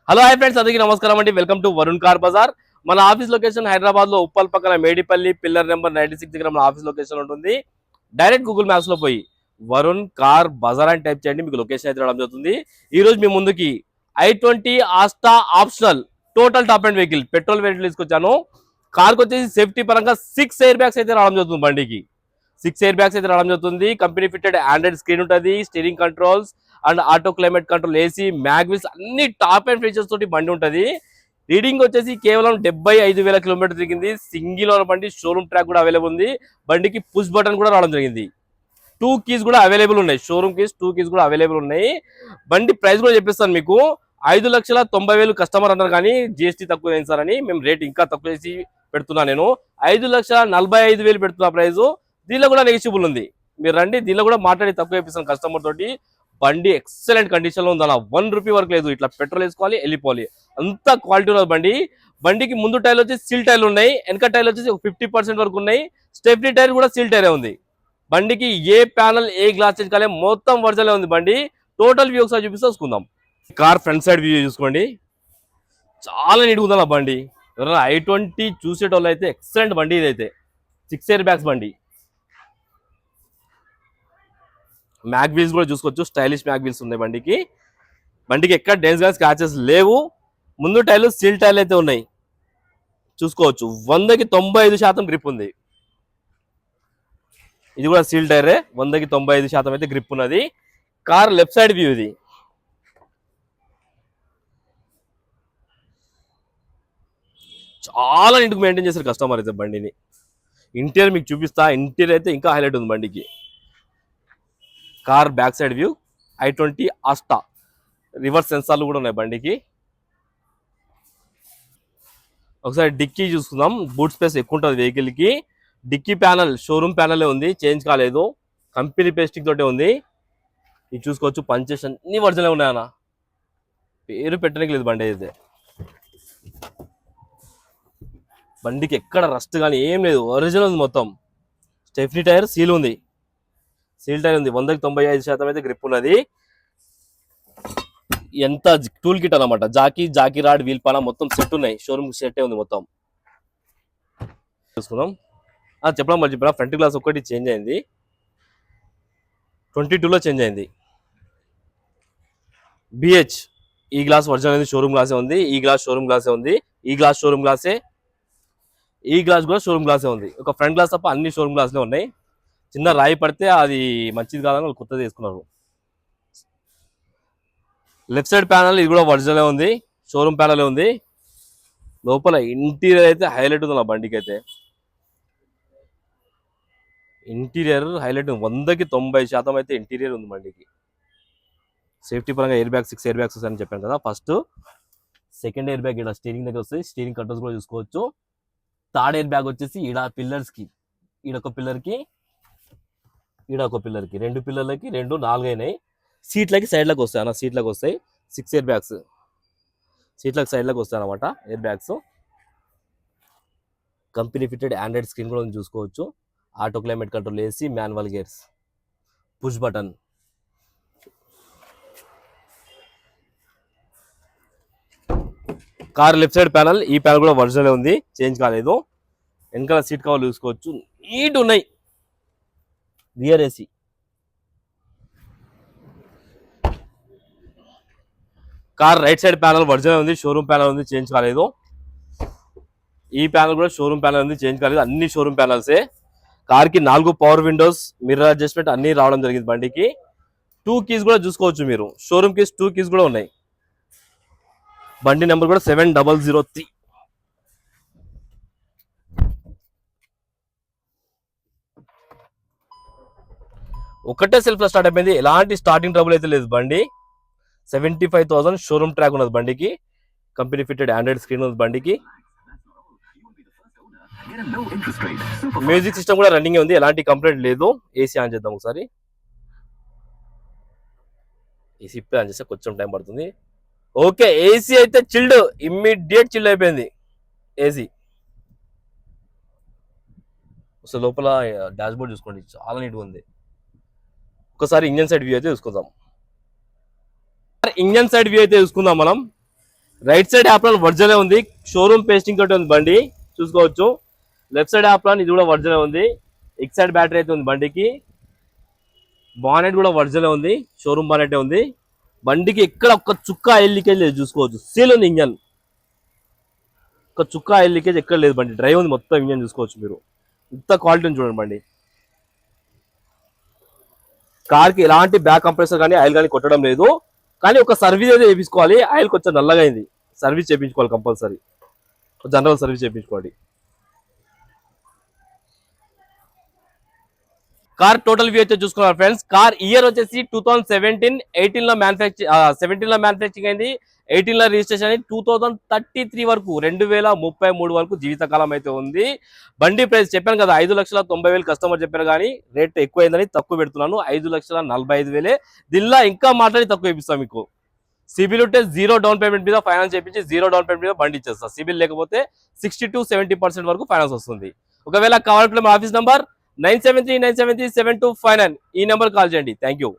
Hello hi friends, అందరికీ నమస్కారం అండి. Welcome to Varun car bazaar. మన ఆఫీస్ లొకేషన్ హైదరాబాద్ లో ఉప్పల్ పక్కన మేడిపల్లి పిల్లర్ నెంబర్ 96 దగ్గర మన ఆఫీస్ లొకేషన్ ఉంటుంది. డైరెక్ట్ గూగుల్ మ్యాప్స్ లో పోయి వరుణ్ కార్ బజార్ అని టైప్ చేయండి, మీకు లొకేషన్ అయితే రావడం జరుగుతుంది. ఈ రోజు మీ ముందుకి i20 Asta optional total top and vehicle petrol vehicle తీసుకొచ్చాను. కార్కి వచ్చేసి సేఫ్టీ పరంగా 6 ఎయిర్ బ్యాగ్స్ అయితే రావడం జరుగుతుంది. బండికి 6 ఎయిర్ బ్యాగ్స్ అయితే రావడం జరుగుతుంది. కంపెనీ ఫిటెడ్ ఆండ్రాయిడ్ స్క్రీన్ ఉంటుంది, steering controls and auto climate control, AC, mag wheels అన్ని టాప్ అండ్ ఫీచర్స్ తోటి బండి ఉంటుంది. రీడింగ్ వచ్చేసి కేవలం 75,000 కిలోమీటర్ తిరిగింది. సింగిల్ ఓనర్ బండి, షోరూమ్ ట్రాక్ కూడా అవైలబుల్ ఉంది. బండికి పుష్ బటన్ కూడా రావడం జరిగింది. 2 కీస్ కూడా అవైలబుల్ ఉన్నాయి. షోరూమ్ కీస్ 2 కీస్ కూడా అవైలబుల్ ఉన్నాయి. బండి ప్రైస్ కూడా చెప్పిస్తాను మీకు. 5,90,000 కస్టమర్ అన్నారు, కానీ జిఎస్టీ తక్కువ అయింది సార్ అని మేము రేట్ ఇంకా తక్కువ చేసి పెడుతున్నా. నేను 5,45,000 పెడుతున్నా ప్రైస్. దీనిలో కూడా నెగిషియబుల్ ఉంది. మీరు రండి, దీనిలో కూడా మాట్లాడి తక్కువ చేపిస్తాను కస్టమర్ తోటి. బండి ఎక్సలెంట్ కండిషన్ లో ఉంది. అలా 1 రూపీ వరకు లేదు. ఇట్లా పెట్రోల్ వేసుకోవాలి, వెళ్ళిపోవాలి, అంత క్వాలిటీ ఉన్నది బండి. బండికి ముందు టైర్లు వచ్చి సీల్ టైర్లు ఉన్నాయి, వెనక టైర్లు వచ్చేసి 50% వరకు ఉన్నాయి. స్టెప్నీ టైర్ కూడా సీల్ టైరే ఉంది. బండికి ఏ ప్యానల్ ఏ గ్లాస్ చేంజ్ కాలే, మొత్తం వర్జన్ ఉంది బండి. టోటల్ వ్యూ ఒకసారి చూపిస్తే చూసుకుందాం. కార్ ఫ్రంట్ సైడ్ వ్యూ చూసుకోండి, చాలా నీట్గా ఉంది ఆ బండి. ఎవరైనా i20 చూసేటోళ్ళు అయితే ఎక్సలెంట్ బండి ఇదైతే. 6 ఎయిర్ బ్యాగ్స్ బండి. మ్యాగ్ వీల్స్ కూడా చూసుకోవచ్చు, స్టైలిష్ మ్యాగ్ వీల్స్ ఉన్నాయి బండికి. బండికి ఎక్కడ డెన్స్ గా స్క్రాచెస్ లేవు. ముందు టైర్లు స్టీల్ టైర్లు అయితే ఉన్నాయి, చూసుకోవచ్చు. 100కి 95% గ్రిప్ ఉంది. ఇది కూడా స్టీల్ టైరే, 100కి 95% అయితే గ్రిప్ ఉన్నది. కార్ లెఫ్ట్ సైడ్ వ్యూ ఇది. చాలా నీట్గా మెయింటైన్ చేశారు కస్టమర్ అయితే బండిని. ఇంటీరియర్ మీకు చూపిస్తా. ఇంటీరియర్ అయితే ఇంకా హైలైట్ ఉంది బండికి. Car back side view. i20 Asta reverse సెన్సార్లు కూడా ఉన్నాయి బండికి. ఒకసారి డిక్కీ చూసుకుందాం. బూట్ స్పేస్ ఎక్కువ ఉంటుంది వెహికల్ కి. డిక్కీ ప్యానల్ షోరూమ్ ప్యానలే ఉంది, చేంజ్ కాలేదు. కంపెనీ పేస్టింగ్ తోటే ఉంది. ఇది చూసుకోవచ్చు. పంచెస్ అన్ని ఒరిజినల్ ఉన్నాయన్న, పేరు పెట్టడానికి లేదు బండి అయితే. బండికి ఎక్కడ రస్ట్ కానీ ఏం లేదు, ఒరిజినల్ ఉంది మొత్తం. స్టెఫ్నీ టైర్ సీల్ ఉంది, సీల్ టైర్ ఉంది. 100కి 95% అయితే గ్రిప్ ఉన్నది. ఎంత టూల్ కిట్ అనమాట. జాకీ రాడ్, వీల్ పాన మొత్తం సెట్ ఉన్నాయి. షోరూమ్ సెట్ ఉంది మొత్తం. చూసుకుందాం. చెప్పడం మరి చెప్పిన ఫ్రంట్ గ్లాస్ ఒక్కటి చేంజ్ అయింది, 22లో చేంజ్ అయింది. బిహెచ్ ఈ గ్లాస్ ఒరిజినల్ అనేది షోరూమ్ గ్లాసే ఉంది. ఈ గ్లాస్ షోరూమ్ గ్లాసే ఉంది. ఈ గ్లాస్ షోరూమ్ గ్లాసే. ఈ గ్లాస్ కూడా షోరూమ్ గ్లాసే ఉంది. ఒక ఫ్రంట్ గ్లాస్ తప్ప అన్ని షోరూమ్ గ్లాస్లే ఉన్నాయి. చిన్న రాయి పడితే అది మంచిది కాదని వాళ్ళు కొత్తది తీసుకున్నారు. లెఫ్ట్ సైడ్ ప్యానల్ ఇది కూడా ఒరిజినల్ ఉంది, షోరూమ్ ప్యానల్ ఉంది. లోపల ఇంటీరియర్ అయితే హైలైట్ ఉంది నా బండికి అయితే. ఇంటీరియర్ హైలైట్ ఉంది. 100కి 90% అయితే ఇంటీరియర్ ఉంది బండికి. సేఫ్టీ పరంగా ఎయిర్ బ్యాగ్ 6 ఎయిర్ బ్యాగ్స్ వస్తాయని చెప్పాను కదా. ఫస్ట్ సెకండ్ ఎయిర్ బ్యాగ్ ఇక్కడ స్టీరింగ్ దగ్గర వస్తాయి, స్టీరింగ్ కంట్రోల్స్ కూడా చూసుకోవచ్చు. థర్డ్ ఎయిర్ బ్యాగ్ వచ్చేసి ఈడ పిల్లర్స్ కి, ఈడొక పిల్లర్ కి, ఈడొక పిల్లర్ కి, 2 పిల్లర్లకి 2 4 అయినాయి. సీట్లకి సైడ్లకు వస్తాయి అన్న, సీట్లకు వస్తాయి 6 ఎయిర్ బ్యాగ్స్. సీట్లకు సైడ్లకు వస్తాయి అనమాట air bags. Company fitted Android screen కూడా చూసుకోవచ్చు. Auto climate control, AC, manual gears, push button. Car left side panel, ఈ ప్యానల్ కూడా ఒరిజినల్ ఉంది, చేంజ్ కాలేదు. వెనకాల సీట్ కవర్లు చూసుకోవచ్చు, నీట్ ఉన్నాయి. Rear AC. Car right side panel original ఉంది, షోరూమ్ ప్యానల్ ఉంది, చేంజ్ కాలేదు. ఈ ప్యానల్ కూడా షోరూమ్ ప్యానల్ ఉంది, చేంజ్ కాలేదు. అన్ని షోరూమ్ ప్యానల్సే. కార్ కి 4 పవర్ విండోస్, మిర్రర్ అడ్జస్ట్మెంట్ అన్ని రావడం జరిగింది బండికి. 2 కీస్ కూడా చూసుకోవచ్చు మీరు. షోరూమ్ కీస్ 2 కీస్ కూడా ఉన్నాయి. బండి నెంబర్ కూడా 7003. ఒకటే సెల్ఫ్ లో స్టార్ట్ అయిపోయింది, ఎలాంటి స్టార్టింగ్ ట్రబుల్ అయితే లేదు. బండి 75,000 షోరూమ్ ట్రాక్ ఉన్నది బండికి. కంపెనీ ఫిటెడ్ ఆండ్రాయిడ్ స్క్రీన్ ఉంది బండికి. మ్యూజిక్ సిస్టమ్ కూడా రన్నింగ్ ఉంది, ఎలాంటి కంప్లైంట్ లేదు. ఏసీ ఆన్ చేద్దాం ఒకసారి. ఏసీ ఇప్పుడే ఆన్ చేస్తే కొంచెం టైం పడుతుంది. ఓకే, ఏసీ అయితే చిల్డ్, ఇమ్మీడియట్ చిల్డ్ అయిపోయింది ఏసీ. సో లోపల డాష్ బోర్డ్ చూసుకోండి, చాలా నీట్గా ఉంది. ఒకసారి ఇంజన్ సైడ్ వ్యూ అయితే చూసుకుందాం. ఇంజన్ సైడ్ వ్యూ అయితే చూసుకుందాం మనం. రైట్ సైడ్ యాప్రాన్ ఒరిజినల్ ఉంది, షోరూమ్ పేస్టింగ్ తోటి ఉంది బండి చూసుకోవచ్చు. లెఫ్ట్ సైడ్ యాప్రాన్ ఇది కూడా ఒరిజినల్ ఉంది. ఎక్సైడ్ బ్యాటరీ అయితే ఉంది బండికి. బానెట్ కూడా ఒరిజినల్ ఉంది, షోరూమ్ బానెట్ ఉంది. బండికి ఎక్కడ ఒక్క చుక్క ఆయిల్ లీకేజ్ లేదు చూసుకోవచ్చు. సీల్ ఉంది ఇంజన్, ఒక చుక్క ఆయిల్ లీకేజ్ ఎక్కడ లేదు. బండి డ్రైవ్ ఉంది మొత్తం, ఇంజన్ చూసుకోవచ్చు మీరు. ఇంత క్వాలిటీ ఉంది చూడండి బండి. కార్కి ఎలాంటి బ్యాక్ కంప్రెసర్ కానీ ఆయిల్ కానీ కొట్టడం లేదు. కానీ ఒక సర్వీస్ అయితే చేయించుకోవాలి, ఆయిల్ కొంచెం నల్లగా అయింది, సర్వీస్ చేయించుకోవాలి కంపల్సరీ, జనరల్ సర్వీస్ చేయించుకోవాలి. కార్ టోటల్ వ్యూ అయితే చూసుకున్నారు ఫ్రెండ్స్. కార్ ఇయర్ వచ్చేసి 2017, 18 లో మ్యానుఫ్యాక్చర్ 17 లో మ్యానుఫ్యాక్చరింగ్ అయింది, 18 లో రిజిస్ట్రేషన్ అయింది. 2033 వరకు 2033 వరకు జీవితకాలం అయితే ఉంది. బండి ప్రైస్ చెప్పాను కదా 5,90,000 కస్టమర్ చెప్పారు, కానీ రేట్ ఎక్కువైందని తక్కువ పెడుతున్నాను. 5,45,000. దీనిలో ఇంకా మాట్లాడి తక్కువ ఇప్పిస్తాం మీకు. సిబిల్ ఉంటే 0 డౌన్ పేమెంట్ మీద ఫైనాన్స్ చేయించి 0 డౌన్ పేమెంట్ మీద బండి ఇచ్చేస్తా. సిబిల్ లేకపోతే 60 to 70% వరకు ఫైనాన్స్ వస్తుంది. ఒకవేళ కావాలంటే మా ఆఫీస్ నంబర్ 973973729 ఈ నెంబర్ కాల్ చేయండి. Thank you.